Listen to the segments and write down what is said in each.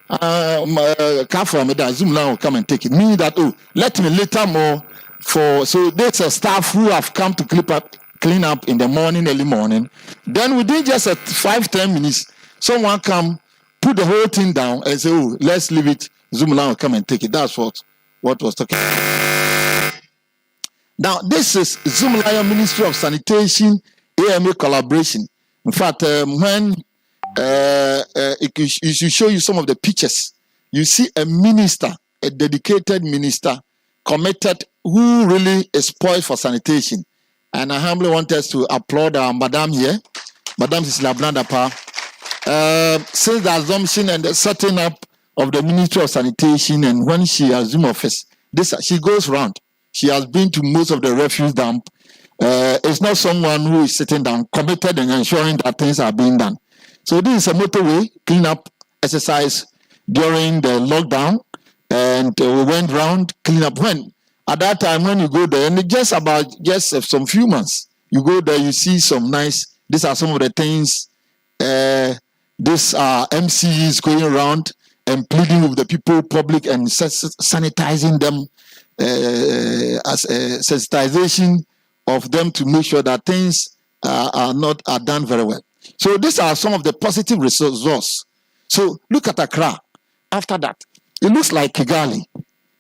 car for me that Zumula will come and take it. Meaning that, oh, let me later more so there's a staff who have come to clean up in the morning, early morning. Then within just 5-10 minutes, someone come, put the whole thing down and say, oh, let's leave it. Zumula will come and take it. That's what was talking. Now, this is Zumulaya Ministry of Sanitation, AMA collaboration. In fact, when it should show you some of the pictures, you see a minister, a dedicated minister, committed, who really is poised for sanitation. And I humbly want us to applaud our madam here, Madam Cecilia Blandapa. Since the assumption and the setting up of the Ministry of Sanitation, and when she assumed office, she goes round. She has been to most of the refuse dump. It's not someone who is sitting down, committed and ensuring that things are being done. So this is a motorway cleanup exercise during the lockdown, and we went round clean up. When at that time when you go there, and just some few months, you go there, you see some nice. These are some of the things. These are MCs going around and pleading with the people, public, and sanitizing them, as a sensitization of them to make sure that things are done very well. So these are some of the positive results. So look at Accra. After that, it looks like Kigali.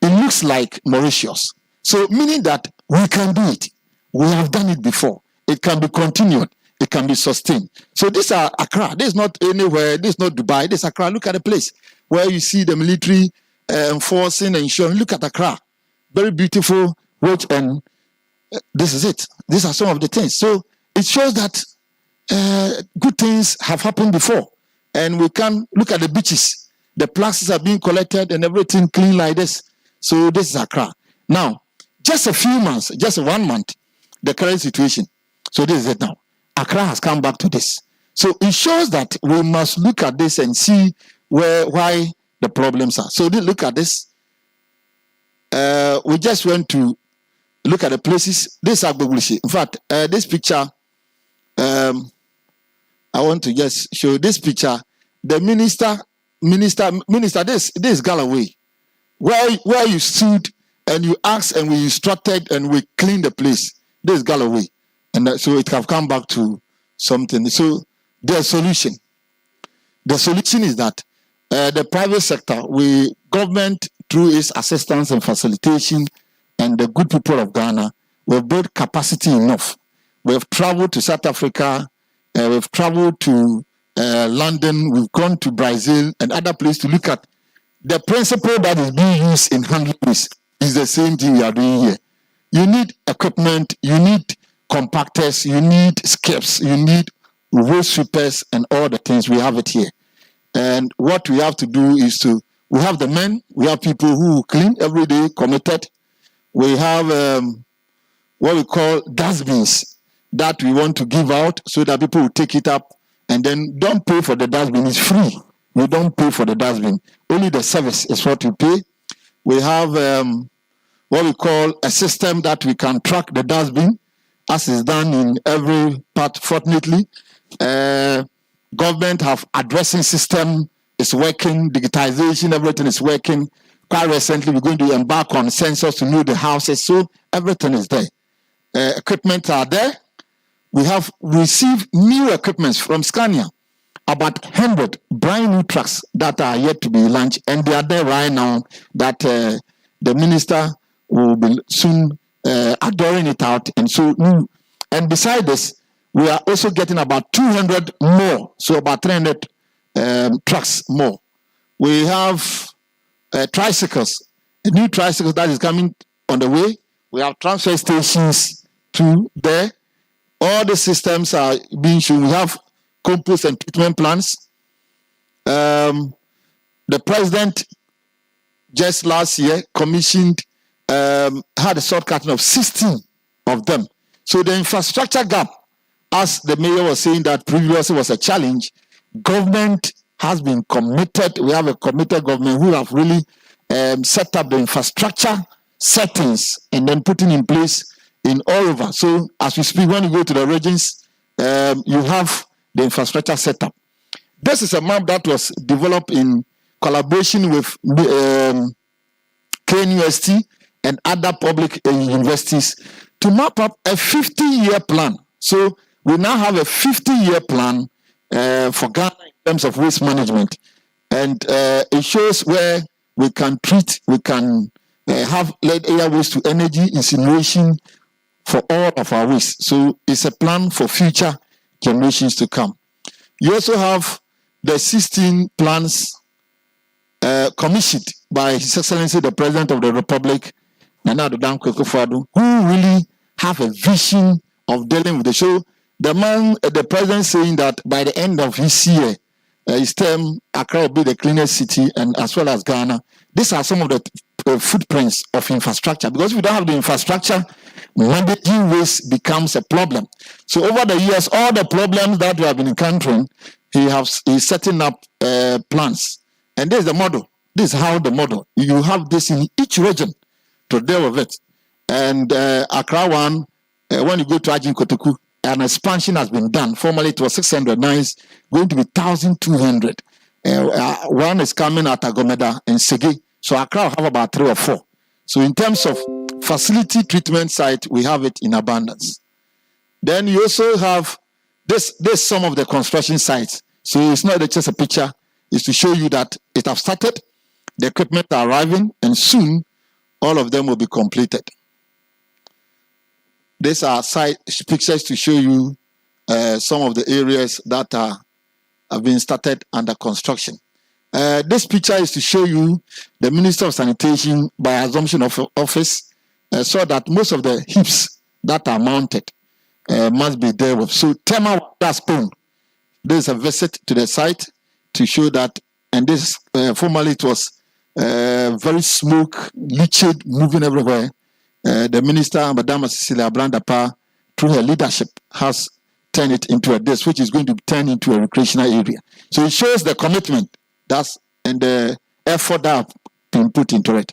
It looks like Mauritius. So meaning that we can do it. We have done it before. It can be continued. It can be sustained. So these are Accra. This is not anywhere. This is not Dubai. This is Accra. Look at the place where you see the military enforcing and ensuring. Look at Accra. Very beautiful, rich, and this is it. These are some of the things. So it shows that good things have happened before. And we can look at the beaches. The plastics are being collected and everything clean like this. So this is Accra. Now, just a few months, just 1 month, the current situation. So this is it now. Accra has come back to this. So it shows that we must look at this and see why the problems are. So look at this. We just went to look at the places. This is Agbogbulisi. In fact, this picture, I want to just show this picture. The minister, this is Galloway, where you stood and you asked and we instructed and we cleaned the place. This is Galloway. And so it have come back to something. So the solution is that the private sector, government through its assistance and facilitation, and the good people of Ghana, we've built capacity enough. We've traveled to South Africa, we've traveled to London, we've gone to Brazil and other places to look at the principle that is being used in handling this is the same thing we are doing here. You need equipment, you need compactors, you need skips, you need road sweepers and all the things. We have it here. And what we have to do is we have the men, we have people who clean every day, committed. We have what we call dustbins that we want to give out so that people will take it up and then don't pay for the dustbin. It's free. We don't pay for the dustbin. Only the service is what we pay. We have what we call a system that we can track the dustbin, as is done in every part. Fortunately, government have addressing system is working, digitization, everything is working. Quite recently, we're going to embark on sensors to know the houses, so everything is there. Equipment are there. We have received new equipment from Scania, about 100 brand new trucks that are yet to be launched, and they are there right now that the minister will be soon adoring it out. And so, and beside this, we are also getting about 200 more, so about 300 trucks more. We have tricycles, a new tricycle that is coming on the way. We have transfer stations too there. All the systems are being shown. We have compost and treatment plants. The president just last year commissioned, had a shortcut of 16 of them. So the infrastructure gap, as the mayor was saying that previously was a challenge, government has been committed. We have a committed government who have really set up the infrastructure settings and then putting in place in all over. So as we speak, when you go to the regions, you have the infrastructure set up. This is a map that was developed in collaboration with KNUST and other public universities to map up a 50-year plan. So we now have a 50-year plan for Ghana in terms of waste management. And it shows where we can treat, we can have lead air waste to energy incineration for all of our waste. So it's a plan for future generations to come. You also have the 16 plans commissioned by His Excellency the President of the Republic, Nana Addo Dankwa Akufo-Addo, who really have a vision of dealing with the show. The president saying that by the end of his year, his term, Accra will be the cleanest city, and as well as Ghana. These are some of the footprints of infrastructure. Because if we don't have the infrastructure, managing waste becomes a problem. So over the years, all the problems that we have been encountering, he's setting up plans. And this is the model. This is how the model. You have this in each region to deal with it. And Accra one, when you go to Ajin Kotoku, an expansion has been done. Formerly it was 600, now it's going to be 1,200. One is coming at Agomeda and Segi. So Accra will have about 3 or 4. So in terms of facility treatment site, we have it in abundance. Then you also have this some of the construction sites. So it's not just a picture, it's to show you that it has started, the equipment are arriving, and soon all of them will be completed. These are site pictures to show you some of the areas that have been started under construction. This picture is to show you the Minister of Sanitation, by assumption of office, saw that most of the heaps that are mounted must be there with. So Tema Spoon, there is a visit to the site to show that, and this formerly it was very smoke, leachate, moving everywhere. The minister, Madame Cecilia Blandapa, through her leadership, has turned it into a this, which is going to turn into a recreational area. So it shows the commitment and the effort that have been put into it.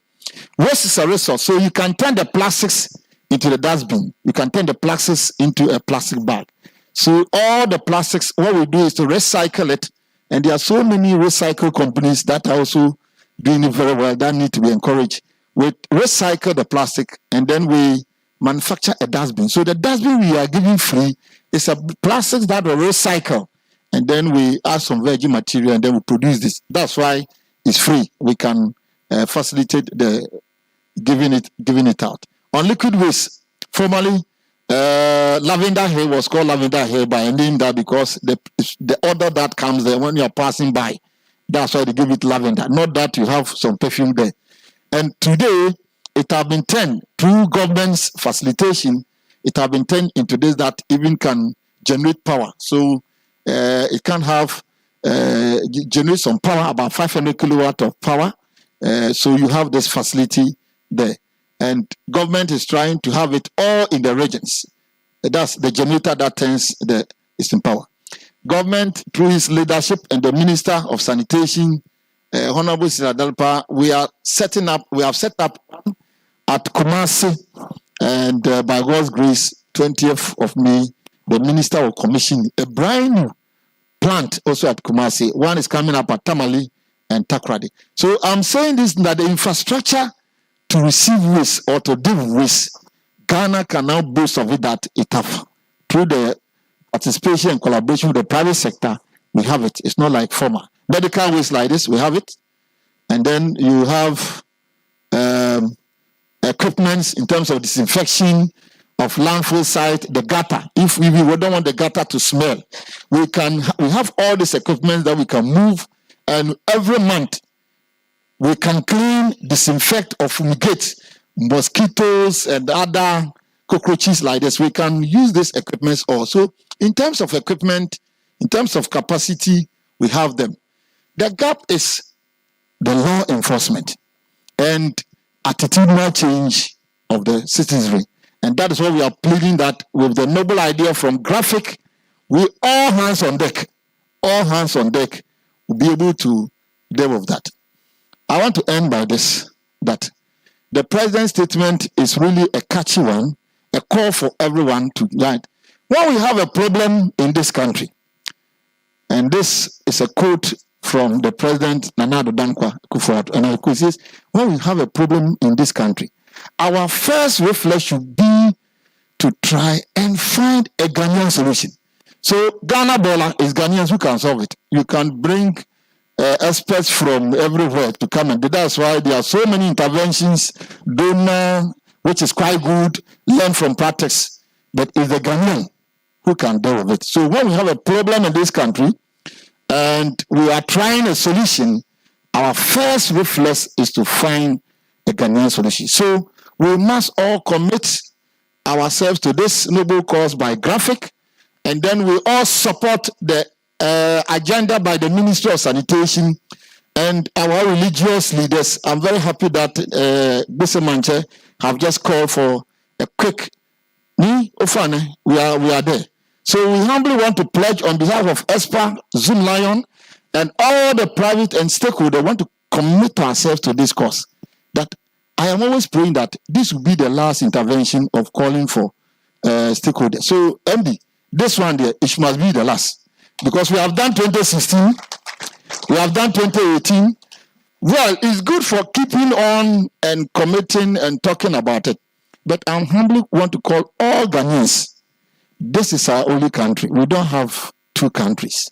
Waste is a resource, so you can turn the plastics into the dustbin. You can turn the plastics into a plastic bag. So all the plastics, what we do is to recycle it, and there are so many recycle companies that are also doing it very well that need to be encouraged. We recycle the plastic and then we manufacture a dustbin. So the dustbin we are giving free is a plastic that we recycle, and then we add some virgin material and then we produce this. That's why it's free. We can facilitate the giving it out. On liquid waste, formerly Lavender Hill was called Lavender Hill by a name that because the odor that comes there when you are passing by, that's why they give it lavender. Not that you have some perfume there. And today, it has been turned, through government's facilitation, it has been turned into this that even can generate power. So it can have, generate some power, about 500 kilowatt of power. So you have this facility there. And government is trying to have it all in the regions. That's the generator that turns the eastern power. Government, through his leadership and the Minister of Sanitation, Honorable Sir Delpa, we have set up at Kumasi, and by God's grace, 20th of May, the Minister will commission a brand new plant also at Kumasi. One is coming up at Tamale and Takoradi. So I'm saying this, that the infrastructure to receive waste or to deal with waste, Ghana can now boast of it that it have. Through the participation and collaboration with the private sector, we have it. It's not like former. Medical waste like this, we have it. And then you have equipments in terms of disinfection of landfill site, the gutter. If we don't want the gutter to smell, we have all this equipment that we can move, and every month we can clean, disinfect, or fumigate mosquitoes and other cockroaches like this. We can use this equipment also. In terms of equipment, in terms of capacity, we have them. The gap is the law enforcement and attitudinal change of the citizenry. And that is why we are pleading that with the noble idea from Graphic, we all hands on deck will be able to deal with that. I want to end by this, that the president's statement is really a catchy one, a call for everyone to unite. When we have a problem in this country, and this is a quote from the president Nana Addo Dankwa Akufo-Addo, and he says, when we have a problem in this country, our first reflex should be to try and find a Ghanaian solution. So Ghana Bola is Ghanaians who can solve it. You can bring experts from everywhere to come and do. That's why there are so many interventions, donor, which is quite good, learn from practice. But it's the Ghanaian who can deal with it. So when we have a problem in this country and we are trying a solution, our first reflex is to find a Ghanaian solution. So we must all commit ourselves to this noble cause by GRAFIC, and then we all support the agenda by the Ministry of Sanitation and our religious leaders. I'm very happy that Bishop Manche have just called for a quick we are there. So we humbly want to pledge on behalf of ESPA, Zoom Lion, and all the private and stakeholders want to commit ourselves to this cause. That I am always praying that this will be the last intervention of calling for stakeholders. So MD, this one there, it must be the last. Because we have done 2016, we have done 2018. Well, it's good for keeping on and committing and talking about it. But I humbly want to call all Ghanaians. This is our only country. We don't have two countries.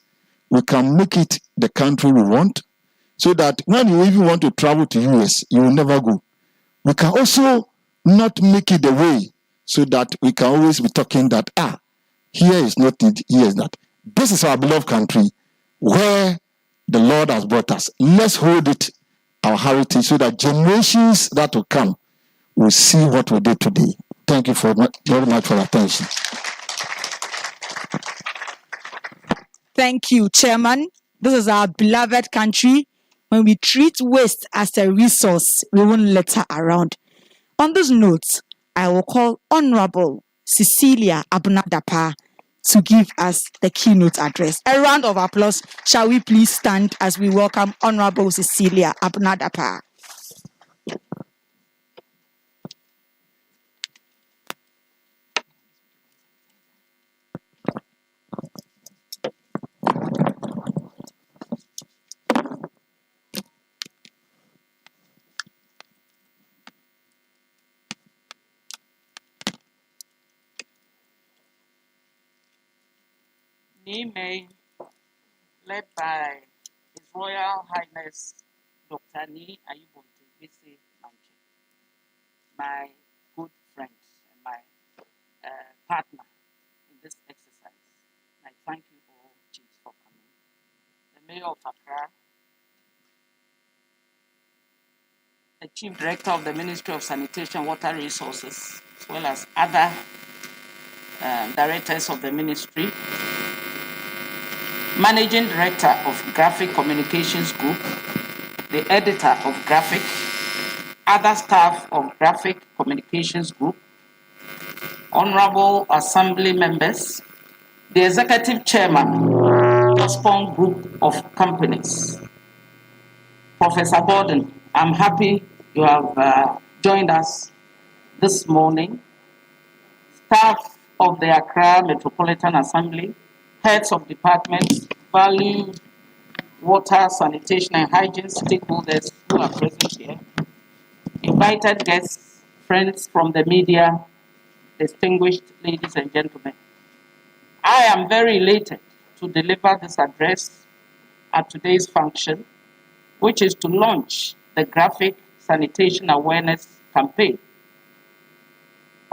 We can make it the country we want, so that when you even want to travel to US, you will never go. We can also not make it the way so that we can always be talking that, here is not it, here is not. This is our beloved country where the Lord has brought us. Let's hold it, our heritage, so that generations that will come will see what we did today. Thank you very much for your attention. Thank you, Chairman. This is our beloved country. When we treat waste as a resource, we won't litter around. On this note, I will call Honorable Cecilia Abena Dapaah to give us the keynote address. A round of applause. Shall we please stand as we welcome Honorable Cecilia Abena Dapaah. Nime, led by His Royal Highness Dr. Ni Ayubonte Bese Manche, my good friend and my partner in this exercise. I thank you all, chiefs, for coming. The Mayor of Accra, the Chief Director of the Ministry of Sanitation and Water Resources, as well as other directors of the ministry, Managing Director of GRAFIC Communications Group, the editor of GRAFIC, other staff of GRAFIC Communications Group, honorable assembly members, the executive chairman, Jospon Group of Companies. Professor Gordon, I'm happy you have joined us this morning. Staff of the Accra Metropolitan Assembly, heads of departments, valued water, sanitation, and hygiene stakeholders who are present here, invited guests, friends from the media, distinguished ladies and gentlemen. I am very elated to deliver this address at today's function, which is to launch the GRAFIC Sanitation Awareness Campaign.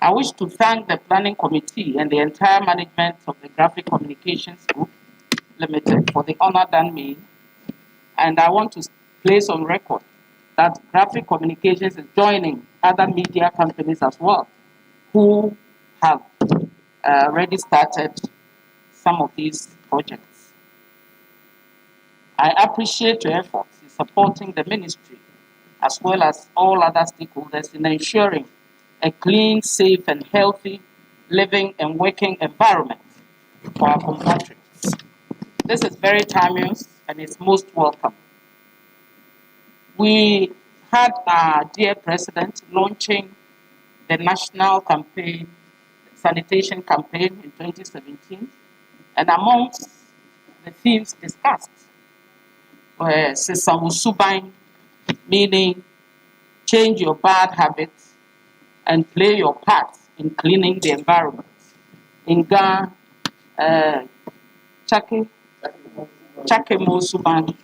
I wish to thank the Planning Committee and the entire management of the GRAFIC Communications Group Limited for the honor done me. And I want to place on record that GRAFIC Communications is joining other media companies as well, who have already started some of these projects. I appreciate your efforts in supporting the ministry, as well as all other stakeholders in ensuring a clean, safe, and healthy living and working environment for our compatriots. This is very timeless and it's most welcome. We had our dear President launching the national campaign, sanitation campaign in 2017, and amongst the themes discussed Sisawusubain, meaning change your bad habits and play your part in cleaning the environment. In Ghana, Chake Mosuban.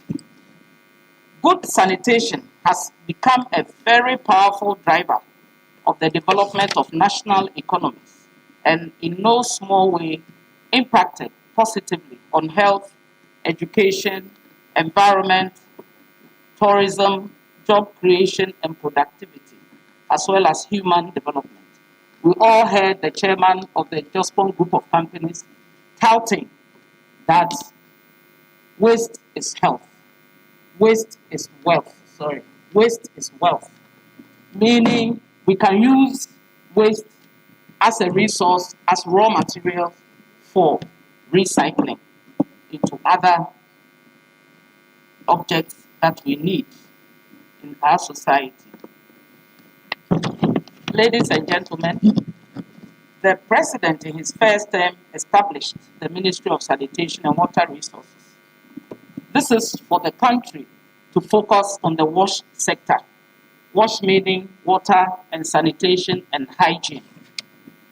Good sanitation has become a very powerful driver of the development of national economies and in no small way impacted positively on health, education, environment, tourism, job creation, and productivity, as well as human development. We all heard the chairman of the Jospong Group of Companies touting that waste is health, waste is wealth, waste is wealth, meaning we can use waste as a resource, as raw material for recycling into other objects that we need in our society. Ladies and gentlemen, the president in his first term established the Ministry of Sanitation and Water Resources. This is for the country to focus on the wash sector. Wash meaning water and sanitation and hygiene.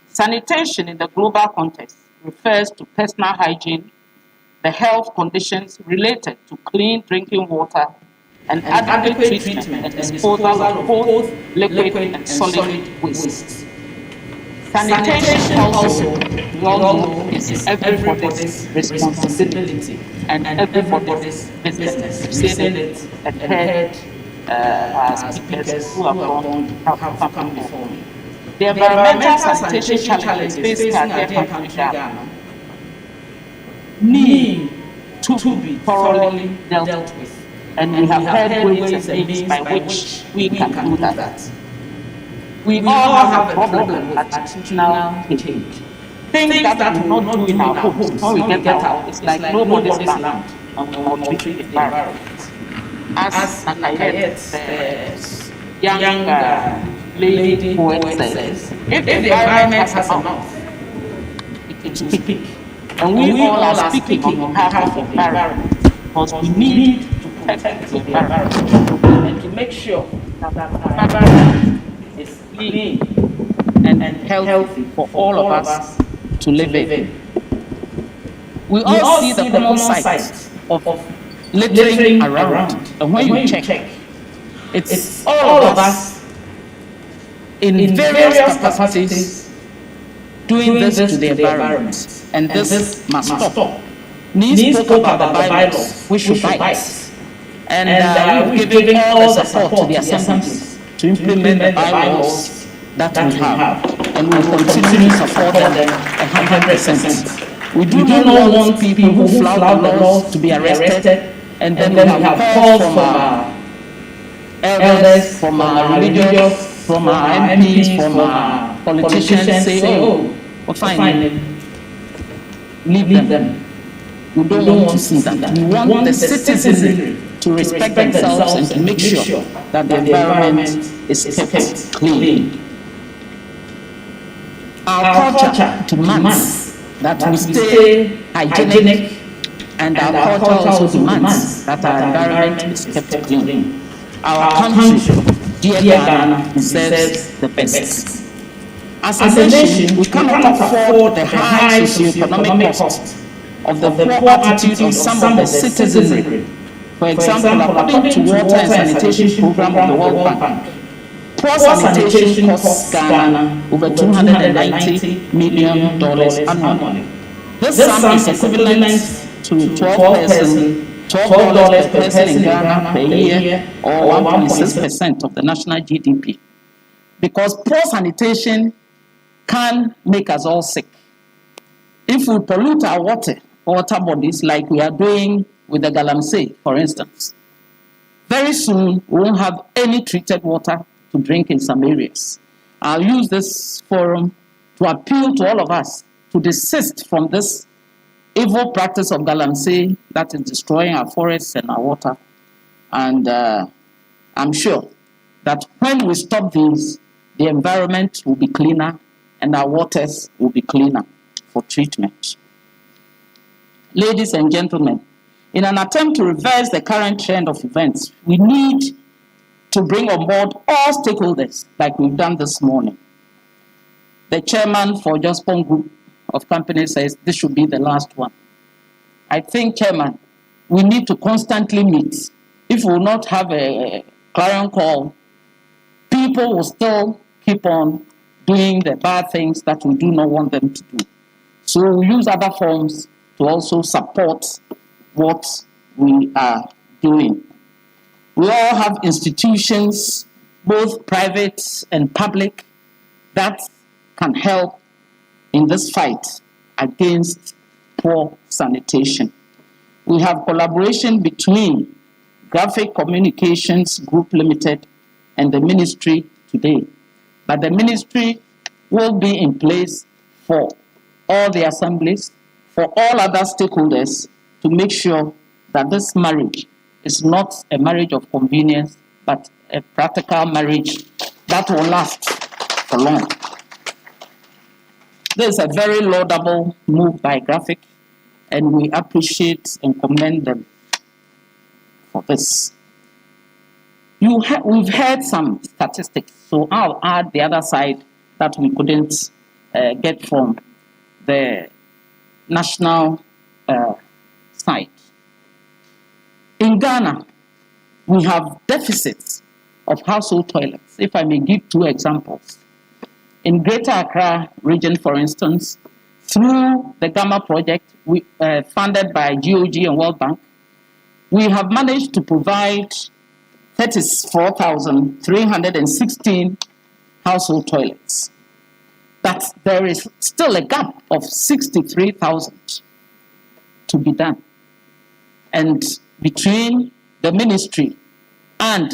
Sanitation in the global context refers to personal hygiene, the health conditions related to clean drinking water, and adequate treatment and disposal of both liquid and solid waste. Sanitation also, we all know, is everybody's responsibility and everybody's business. We said it and heard our speakers who have come before me. The environmental sanitation challenges facing our dear country Ghana need to be thoroughly dealt with. And we have heard ways and means by which we can do that. We all have a problem with attitudinal change. Things that we not do in our homes, when we get out, it's like nobody's land and we will treat the environment. As Nakayet, the young lady poet says, if the environment has a mouth, it can speak. And we all are speaking on behalf of the environment because we need to protect the environment and to make sure that the environment is clean and healthy for all of us to live in. We all see the common sight of littering around, and when you check, it's all of us in various capacities doing this to the environment, and this must stop. Needs spoke about the bylaws, we should bite, and we've given all the support to the assemblies to implement the bylaws that we have, and we will continue to support them 100%. We do not want people who flout the laws to be arrested, and then we have calls from our elders, from our religious, from our MPs, from our politicians say, oh, we're fine, leave them. We don't want to see that. We want the citizenry to respect themselves and to make sure that the environment is kept clean. Our culture demands that we stay hygienic, and our culture also demands that our environment is kept clean. Our country, dear Ghana, deserves the best. As a nation, we cannot afford the high socioeconomic cost of the poor attitude of some of the citizenry. For example, according to Water and Sanitation Program of the World Bank, poor sanitation costs Ghana over $290 million annually. This sum is equivalent to $12 per person in Ghana per year, or 1.6% of the national GDP. Because poor sanitation can make us all sick. If we pollute our water bodies like we are doing with the Galamsey, for instance, very soon we won't have any treated water to drink in some areas. I'll use this forum to appeal to all of us to desist from this evil practice of Galamsey that is destroying our forests and our water. And I'm sure that when we stop these, the environment will be cleaner and our waters will be cleaner for treatment. Ladies and gentlemen, In an attempt to reverse the current trend of events, we need to bring on board all stakeholders like we've done this morning. The chairman for Jospong Group of Companies says this should be the last one. I think, Chairman, we need to constantly meet. If we will not have a clarion call, people will still keep on doing the bad things that we do not want them to do. So we use other forms to also support what we are doing. We all have institutions, both private and public, that can help in this fight against poor sanitation. We have collaboration between Graphic Communications Group Limited and the ministry today. But the ministry will be in place for all the assemblies, for all other stakeholders, to make sure that this marriage is not a marriage of convenience, but a practical marriage that will last for long. This is a very laudable move by Graphic, and we appreciate and commend them for this. We've heard some statistics, so I'll add the other side that we couldn't get from the national side. In Ghana, we have deficits of household toilets. If I may give two examples. In Greater Accra region, for instance, through the Gamma project funded by GOG and World Bank, we have managed to provide 34,316 household toilets. But there is still a gap of 63,000 to be done. And between the ministry and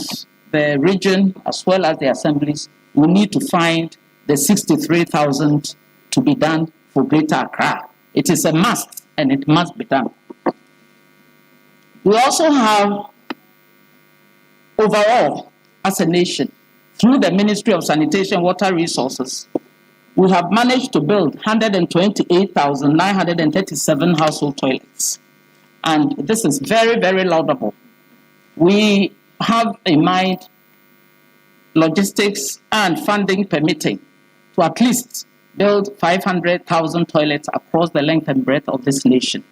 the region, as well as the assemblies, we need to find the 63,000 to be done for Greater Accra. It is a must, and it must be done. We also have, overall, as a nation, through the Ministry of Sanitation and Water Resources, we have managed to build 128,937 household toilets. And this is very, very laudable. We have in mind logistics and funding permitting to at least build 500,000 toilets across the length and breadth of this nation.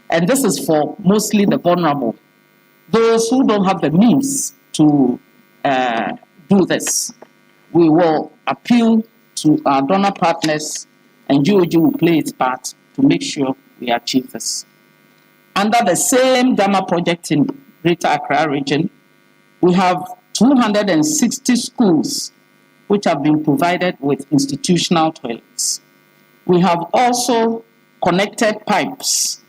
And this is for mostly the vulnerable, those who don't have the means to do this. We will appeal to our donor partners, and GOG will play its part to make sure we achieve this. Under the same Gamma project in Greater Accra region, we have 260 schools which have been provided with institutional toilets. We have also connected pipes,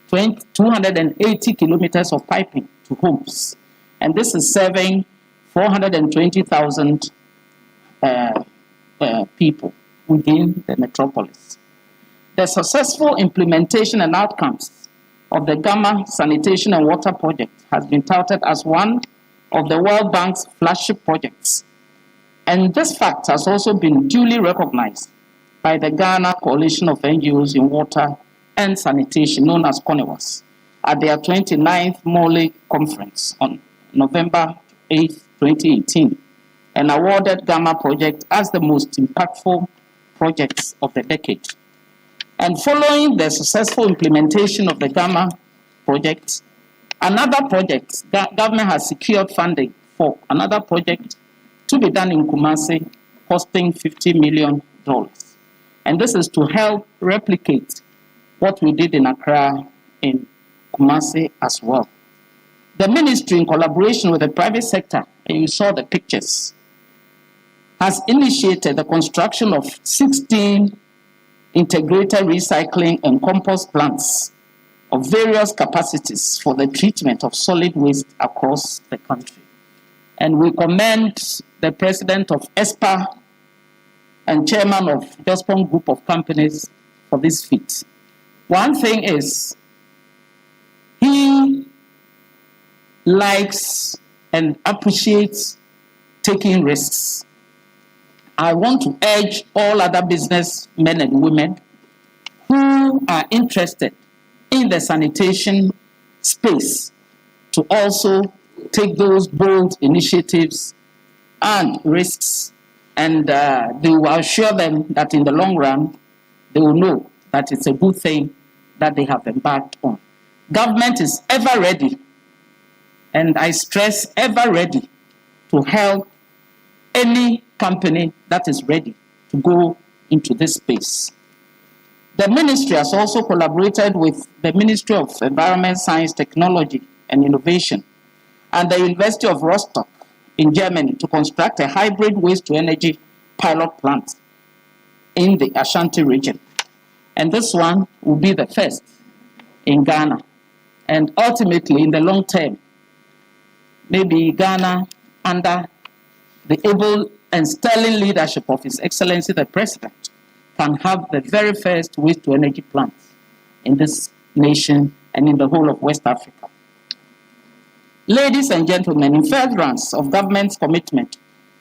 280 kilometers of piping to homes, and this is serving 420,000 people within the metropolis. The successful implementation and outcomes of the Gamma Sanitation and Water Project has been touted as one of the World Bank's flagship projects. And this fact has also been duly recognized by the Ghana Coalition of NGOs in Water and Sanitation, known as CONEWAS, at their 29th Mole Conference on November 8, 2018, and awarded Gamma Project as the most impactful projects of the decade. And following the successful implementation of the Gamma project, another project, government has secured funding for another project to be done in Kumasi, costing $50 million. And this is to help replicate what we did in Accra in Kumasi as well. The ministry, in collaboration with the private sector, and you saw the pictures, has initiated the construction of 16 integrated recycling and compost plants of various capacities for the treatment of solid waste across the country. And we commend the president of ESPA and chairman of Jospong Group of Companies for this feat. One thing is, he likes and appreciates taking risks. I want to urge all other businessmen and women who are interested in the sanitation space to also take those bold initiatives and risks, and they will assure them that in the long run, they will know that it's a good thing that they have embarked on. Government is ever ready, and I stress ever ready, to help any company that is ready to go into this space. The ministry has also collaborated with the Ministry of Environment, Science, Technology and Innovation and the University of Rostock in Germany to construct a hybrid waste-to-energy pilot plant in the Ashanti region. And this one will be the first in Ghana. And ultimately, in the long term, maybe Ghana, under the able and sterling leadership of His Excellency the President, can have the very first waste-to-energy plant in this nation and in the whole of West Africa. Ladies and gentlemen, in furtherance of government's commitment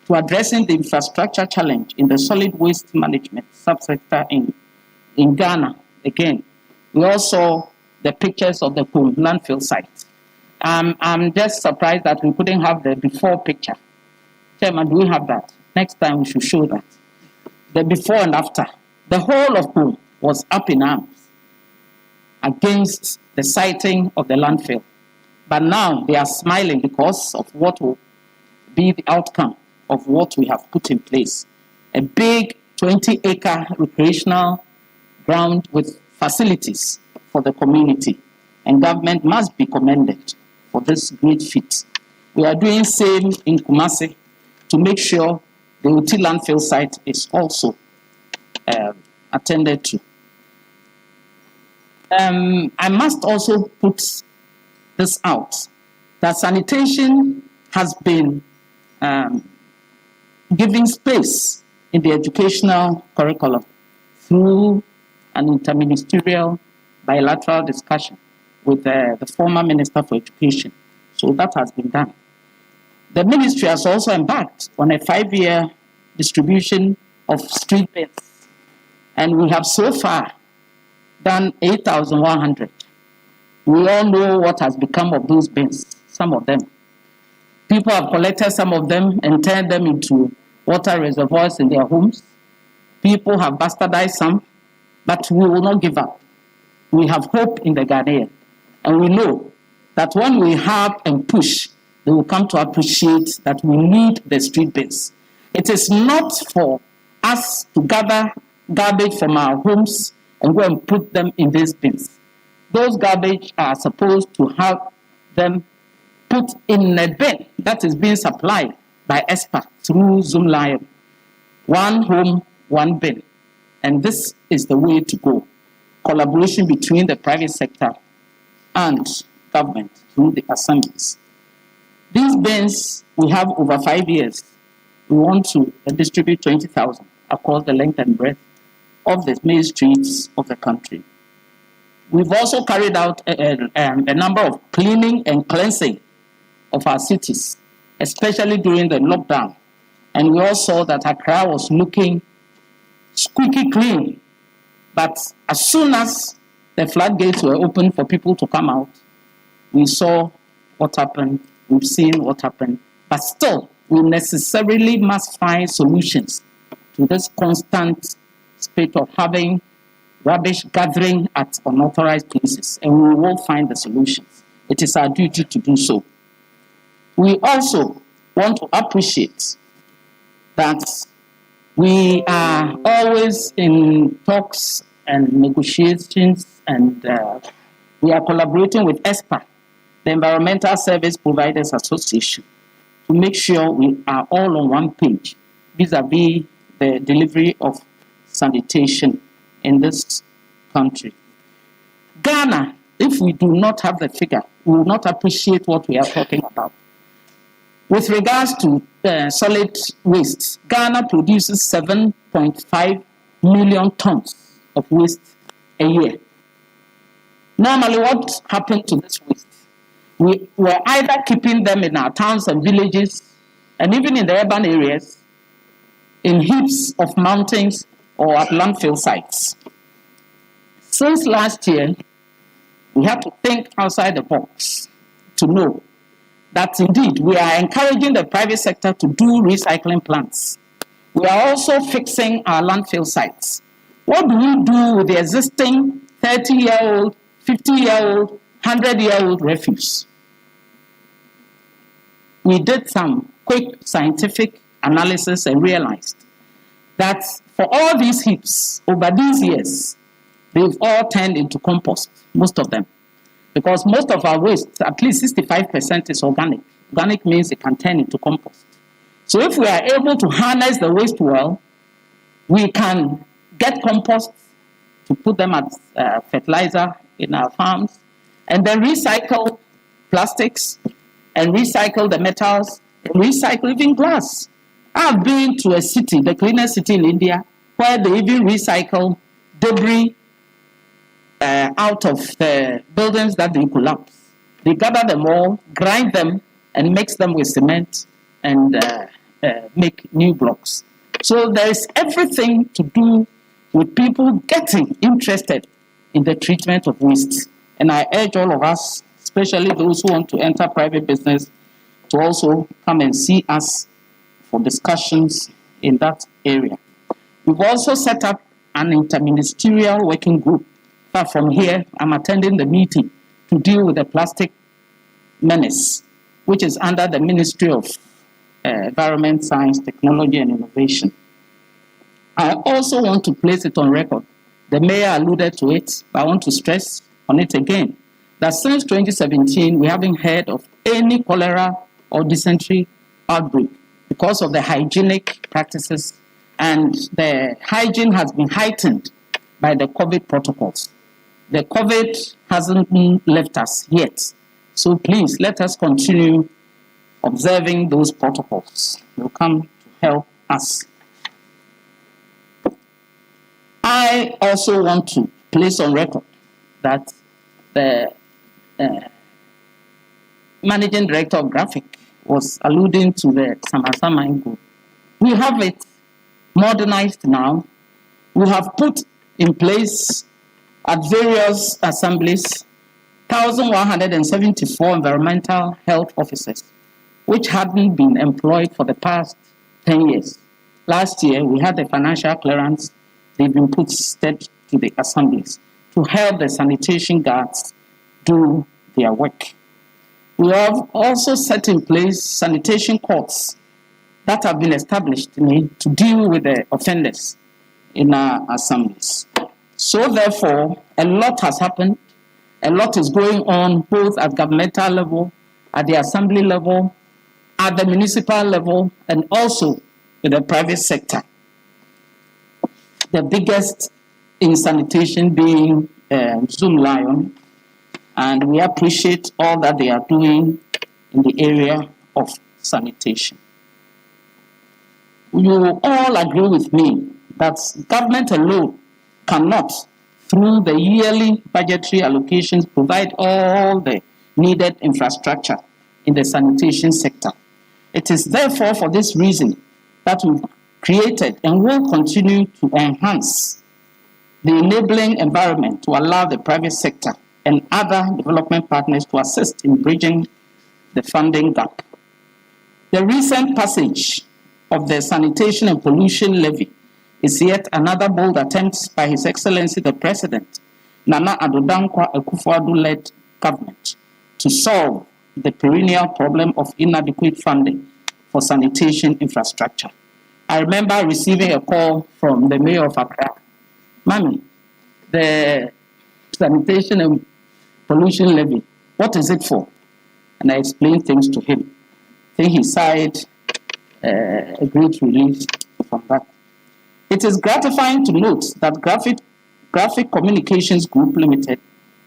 to addressing the infrastructure challenge in the solid waste management subsector in Ghana, again, we all saw the pictures of the Kum landfill site. I'm just surprised that we couldn't have the before picture. Chairman, do we have that? Next time we should show that. The before and after. The whole of Kum was up in arms against the siting of the landfill. But now they are smiling because of what will be the outcome of what we have put in place. A big 20-acre recreational ground with facilities for the community. And government must be commended for this great feat. We are doing same in Kumasi to make sure the Uti landfill site is also attended to. I must also put this out, that sanitation has been giving space in the educational curriculum through an interministerial bilateral discussion with the former Minister for Education. So that has been done. The ministry has also embarked on a 5-year distribution of street bins, and we have so far done 8,100. We all know what has become of those bins, some of them. People have collected some of them and turned them into water reservoirs in their homes. People have bastardized some, but we will not give up. We have hope in the Ghanaian, and we know that when we have and push, they will come to appreciate that we need the street bins. It is not for us to gather garbage from our homes and go and put them in these bins. Those garbage are supposed to have them put in a bin that is being supplied by ESPA through Zoom Lion. One home, one bin. And this is the way to go. Collaboration between the private sector and government through the assemblies. These bins, we have over 5 years. We want to distribute 20,000 across the length and breadth of the main streets of the country. We've also carried out a number of cleaning and cleansing of our cities, especially during the lockdown. And we all saw that Accra was looking squeaky clean. But as soon as the floodgates were open for people to come out, we saw what happened, we've seen what happened. But still, we necessarily must find solutions to this constant state of having rubbish gathering at unauthorized places, and we will find the solutions. It is our duty to do so. We also want to appreciate that we are always in talks and negotiations, and we are collaborating with ESPA, the Environmental Service Providers Association, to make sure we are all on one page vis-a-vis the delivery of sanitation in this country. Ghana, if we do not have the figure, we will not appreciate what we are talking about. With regards to solid waste, Ghana produces 7.5 million tons of waste a year. Normally, what happened to this waste? We were either keeping them in our towns and villages, and even in the urban areas, in heaps of mountains or at landfill sites. Since last year, We have to think outside the box to know that indeed we are encouraging the private sector to do recycling plants. We are also fixing our landfill sites. What do we do with the existing 30-year-old, 50-year-old, 100-year-old refuse? We did some quick scientific analysis and realized that for all these heaps, over these years, they've all turned into compost, most of them. Because most of our waste, at least 65% is organic. Organic means it can turn into compost. So if we are able to harness the waste well, we can get compost to put them as fertilizer in our farms, and then recycle plastics, and recycle the metals, and recycle even glass. I've been to a city, the cleanest city in India, where they even recycle debris out of the buildings that they collapse. They gather them all, grind them, and mix them with cement and make new blocks. So there is everything to do with people getting interested in the treatment of waste. And I urge all of us, especially those who want to enter private business, to also come and see us for discussions in that area. We've also set up an interministerial working group. But from here, I'm attending the meeting to deal with the plastic menace, which is under the Ministry of Environment, Science, Technology, and Innovation. I also want to place it on record. The mayor alluded to it, but I want to stress on it again, that since 2017, we haven't heard of any cholera or dysentery outbreak because of the hygienic practices, and the hygiene has been heightened by the COVID protocols. The COVID hasn't left us yet. So please, let us continue observing those protocols. They'll come to help us. I also want to place on record that the managing director of Graphic was alluding to the Samasa Mine Group. We have it modernized now. We have put in place at various assemblies 1,174 environmental health officers, which hadn't been employed for the past 10 years. Last year, we had the financial clearance. They've been put instead to the assemblies to help the sanitation guards do their work. We have also set in place sanitation courts that have been established to deal with the offenders in our assemblies. So therefore, a lot has happened. A lot is going on both at governmental level, at the assembly level, at the municipal level, and also in the private sector. The biggest in sanitation being Zoom Lion, and we appreciate all that they are doing in the area of sanitation. You will all agree with me that government alone cannot, through the yearly budgetary allocations, provide all the needed infrastructure in the sanitation sector. It is therefore for this reason that we've created and will continue to enhance the enabling environment to allow the private sector and other development partners to assist in bridging the funding gap. The recent passage of the Sanitation and Pollution Levy is yet another bold attempt by His Excellency the President, Nana Addo Dankwa Akufo-Addo-led government to solve the perennial problem of inadequate funding for sanitation infrastructure. I remember receiving a call from the mayor of Accra. Mami, the Sanitation and Pollution Levy, what is it for? And I explained things to him. I think he sighed a great relief from that. It is gratifying to note that Graphic Communications Group Limited,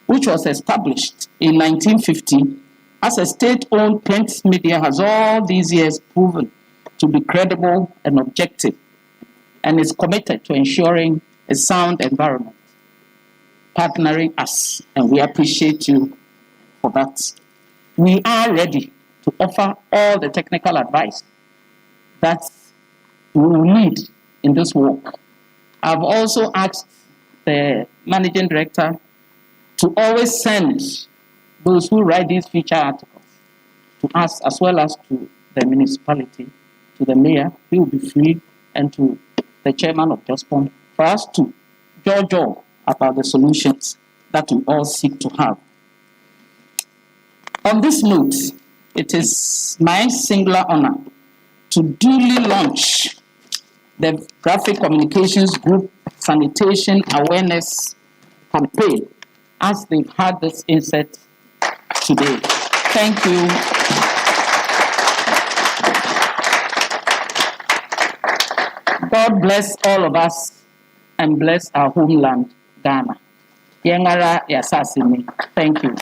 which was established in 1950 as a state-owned print media, has all these years proven to be credible and objective, and is committed to ensuring a sound environment, partnering us, and we appreciate you for that. We are ready to offer all the technical advice that we will need in this work. I've also asked the managing director to always send those who write these feature articles to us, as well as to the municipality, to the mayor, he will be free, and to the chairman of JOSPON, for us to judge about the solutions that we all seek to have. On this note, it is my singular honor to duly launch the Graphic Communications Group Sanitation Awareness Campaign, as they've had this insert today. Thank you. God bless all of us and bless our homeland, Ghana. Yengara Yasasimi. Thank you.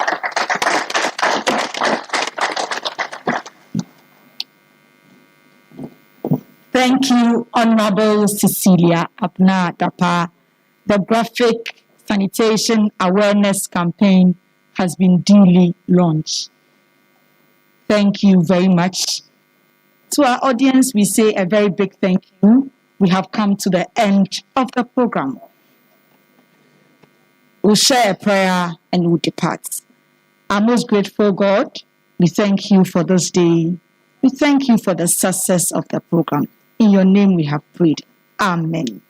Thank you, Honorable Cecilia Abna Dapa. The Graphic Sanitation Awareness Campaign has been duly launched. Thank you very much. To our audience, we say a very big thank you. We have come to the end of the program. We'll share a prayer and we'll depart. Our most grateful God, we thank you for this day. We thank you for the success of the program. In your name we have prayed. Amen.